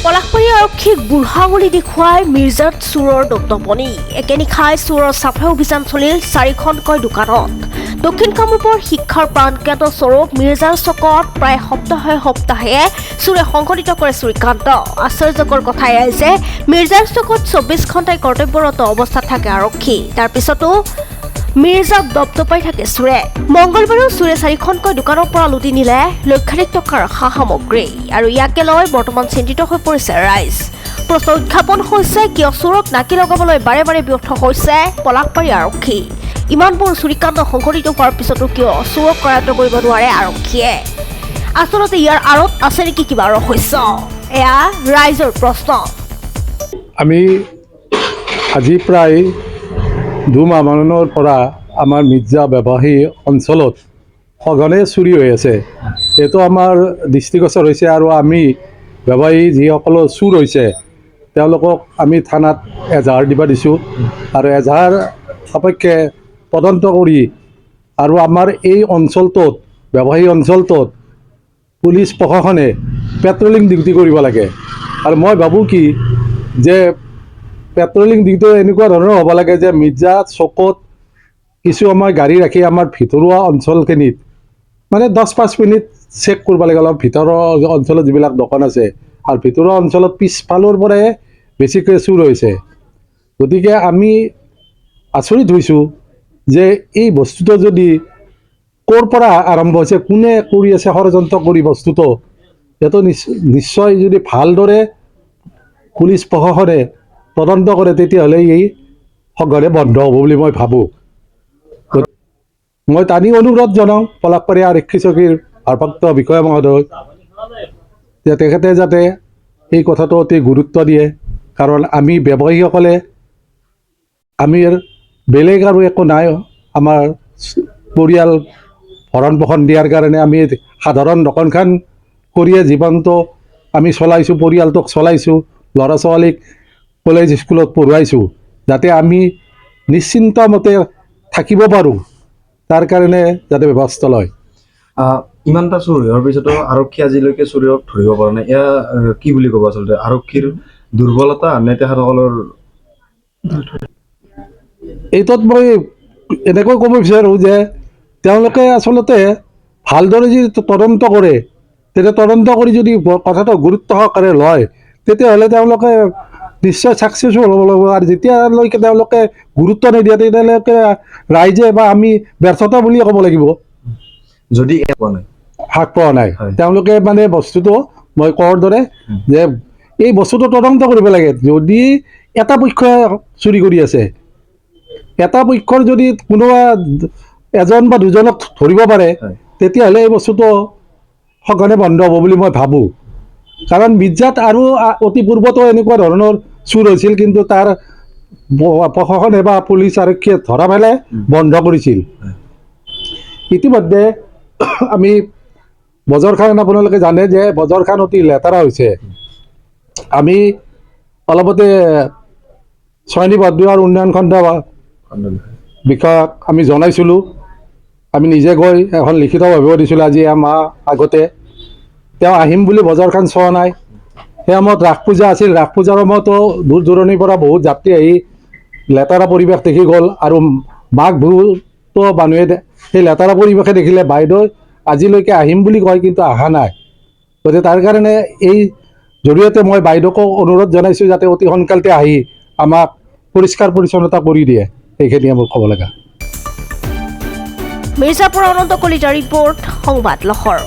পলাশবাৰী আৰক্ষীক বুঢ়া আঙুলি দেখুৱাই মিৰ্জাত চোৰৰ দপদপনি। একে নিশাই চোৰৰ চাফাই অভিযান চলিল 4খনকৈ দোকানত। দক্ষিণ কামৰূপৰ শিক্ষাৰ প্ৰাণকেন্দ্ৰ স্বৰূপ মিৰ্জাৰ চকত প্ৰায় সপ্তাহে চোৰে সংঘটিত কৰে চুৰিকাণ্ড। আশ্চৰ্যকৰ কথা এয়াই যে মিৰ্জাৰ চকত 24 ঘণ্টাই কৰ্তব্যৰত অৱস্থাত থাকে আৰক্ষী। তাৰ পিছতো মিৰ্জাক দপদপাই থাকে চোৰে। মংগলবাৰেও চোৰে 4খনকৈ দোকানৰ পৰা লুটি নিলে লক্ষাধিক টকাৰ সা সামগ্ৰী। আৰু ইয়াকে লৈ বৰ্তমান চিন্তিত হৈ পৰিছে ৰাইজ। প্ৰশ্ন উত্থাপন হৈছে কিয় চোৰক নাকি লগাবলৈ বাৰে বাৰে ব্যৰ্থ হৈছে পলাশবাৰী আৰক্ষী। ইমানবোৰ চুৰিকাণ্ড সংঘটিত হোৱাৰ পিছতো কিয় চোৰক কৰায়ত্ব কৰিব নোৱাৰে আৰক্ষীয়ে? আচলতে ইয়াৰ আঁৰত আছে নেকি কিবা ৰহস্য? এয়া ৰাইজৰ প্ৰশ্ন। আমি আজি প্ৰায় 2 মাহমানৰ পৰা আমাৰ মিৰ্জা ব্যৱসায়ী অঞ্চলত সঘনে চুৰি হৈ আছে। এইটো আমাৰ দৃষ্টিগোচৰ হৈছে আৰু আমি ব্যৱসায়ী যিসকল চুৰ হৈছে তেওঁলোকক আমি থানাত এজাহাৰ দিব দিছোঁ আৰু এজাহাৰ সাপেক্ষে তদন্ত কৰি আৰু আমাৰ এই অঞ্চলটোত ব্যৱসায়ী অঞ্চলটোত পুলিচ প্ৰশাসনে পেট্ৰলিং ডিউটি কৰিব লাগে। আৰু মই ভাবোঁ কি যে পেট্ৰলিং ডিউটি এনেকুৱা ধৰণৰ হ'ব লাগে যে মিৰ্জা চকত কিছু সময় গাড়ী ৰাখি আমাৰ ভিতৰুৱা অঞ্চলখিনিত মানে 10-5 মিনিট চেক কৰিব লাগে অলপ ভিতৰৰ অঞ্চলত যিবিলাক দোকান আছে আৰু ভিতৰুৱা অঞ্চলত পিছফালৰ পৰাই বেছিকৈ চুৰ হৈছে। গতিকে আমি আচৰিত হৈছোঁ যে এই বস্তুটো যদি ক'ৰ পৰা আৰম্ভ হৈছে, কোনে কৰি আছে ষড়যন্ত্ৰ কৰি বস্তুটো, এইটো নিশ্চয় যদি ভালদৰে পুলিচ প্ৰশাসনে তদন্ত কৰে তেতিয়াহ'লে এই সঘনে বন্ধ হ'ব বুলি মই ভাবোঁ। মই টানি অনুৰোধ জনাওঁ পলাশবাৰী আৰক্ষী চকীৰ ভাৰপ্ৰাপ্ত বিষয়া মহোদয় যে তেখেতে যাতে এই কথাটো অতি গুৰুত্ব দিয়ে। কাৰণ আমি ব্যৱসায়ীসকলে আমি বেলেগ আৰু একো নাই, আমাৰ পৰিয়াল ভৰণ পোষণ দিয়াৰ কাৰণে আমি সাধাৰণ দোকানখন কৰিয়ে জীৱনটো আমি চলাইছোঁ, পৰিয়ালটোক চলাইছোঁ, ল'ৰা ছোৱালীক কলেজ স্কুলত পঢ়ুৱাইছোঁ, যাতে আমি নিশ্চিন্তমতে থাকিব পাৰোঁ তাৰ কাৰণে যাতে ব্যৱস্থা লয়। ইমানটা চুৰ হোৱাৰ পিছতো আৰক্ষী আজিলৈকে চুৰক ধৰিব পৰা নাই, এয়া কি বুলি ক'ব? আচলতে আৰক্ষীৰ দুৰ্বলতা নে তেখেতসকলৰ? এইটোত মই এনেকৈ ক'ব বিচাৰোঁ যে তেওঁলোকে আচলতে ভালদৰে যদি তদন্ত কৰে, তেতিয়া তদন্ত কৰি যদি কথাটো গুৰুত্ব সহকাৰে লয় তেতিয়াহ'লে তেওঁলোকে নিশ্চয় ছাকচেছফুল হ'ব লাগিব। আৰু যেতিয়ালৈকে তেওঁলোকে গুৰুত্ব নিদিয়ে তেতিয়ালৈকে ৰাইজে বা আমি ব্যৰ্থতা বুলিয়ে ক'ব লাগিব। যদি হাক পোৱা নাই তেওঁলোকে মানে বস্তুটো মই কোৱাৰ দৰে যে এই বস্তুটো তদন্ত কৰিব লাগে। যদি এটা পক্ষই চুৰি কৰি আছে, এটা পক্ষৰ যদি কোনোবা এজন বা দুজনক ধৰিব পাৰে তেতিয়াহ'লে এই বস্তুটো সঘনে বন্ধ হ'ব বুলি মই ভাবোঁ। কাৰণ মিৰ্জাত আৰু অতি পূৰ্বতো এনেকুৱা ধৰণৰ চুৰ হৈছিল, কিন্তু তাৰ প্ৰশাসনে বা পুলিচ আৰক্ষীয়ে ধৰা পেলাই বন্ধ কৰিছিল। ইতিমধ্যে আমি বজাৰখন আপোনালোকে জানে যে বজাৰখন অতি লেতেৰা হৈছে। আমি অলপতে ছয়নী বৰদোৱাৰ উন্নয়ন খণ্ড বিষয়াক আমি জনাইছিলোঁ। আমি নিজে গৈ এখন লিখিতভাৱেও দিছিলোঁ আজি এমাহ আগতে। তেওঁ আহিম বুলি বজাৰখন চোৱা নাই। সেই সময়ত ৰাস পূজা আছিল, ৰাস পূজাৰ সময়তো দূৰ দূৰণিৰ পৰা বহুত যাত্ৰী আহি লেতেৰা পৰিৱেশ দেখি গ'ল। আৰু মাঘ বিহুতো মানুহে সেই লেতেৰা পৰিৱেশে দেখিলে বাইদেউ আজিলৈকে আহিম বুলি কয় কিন্তু অহা নাই। গতিকে তাৰ কাৰণে এই জৰিয়তে মই বাইদেউকো অনুৰোধ জনাইছোঁ যাতে অতি সোনকালতে আহি আমাক পৰিষ্কাৰ পৰিচ্ছন্নতা কৰি দিয়ে। সেইখিনিয়ে মোৰ ক'ব লগা। মিৰ্জাপুৰ অনন্ত কলিতাৰ ৰিপৰ্ট, সংবাদ লহৰ।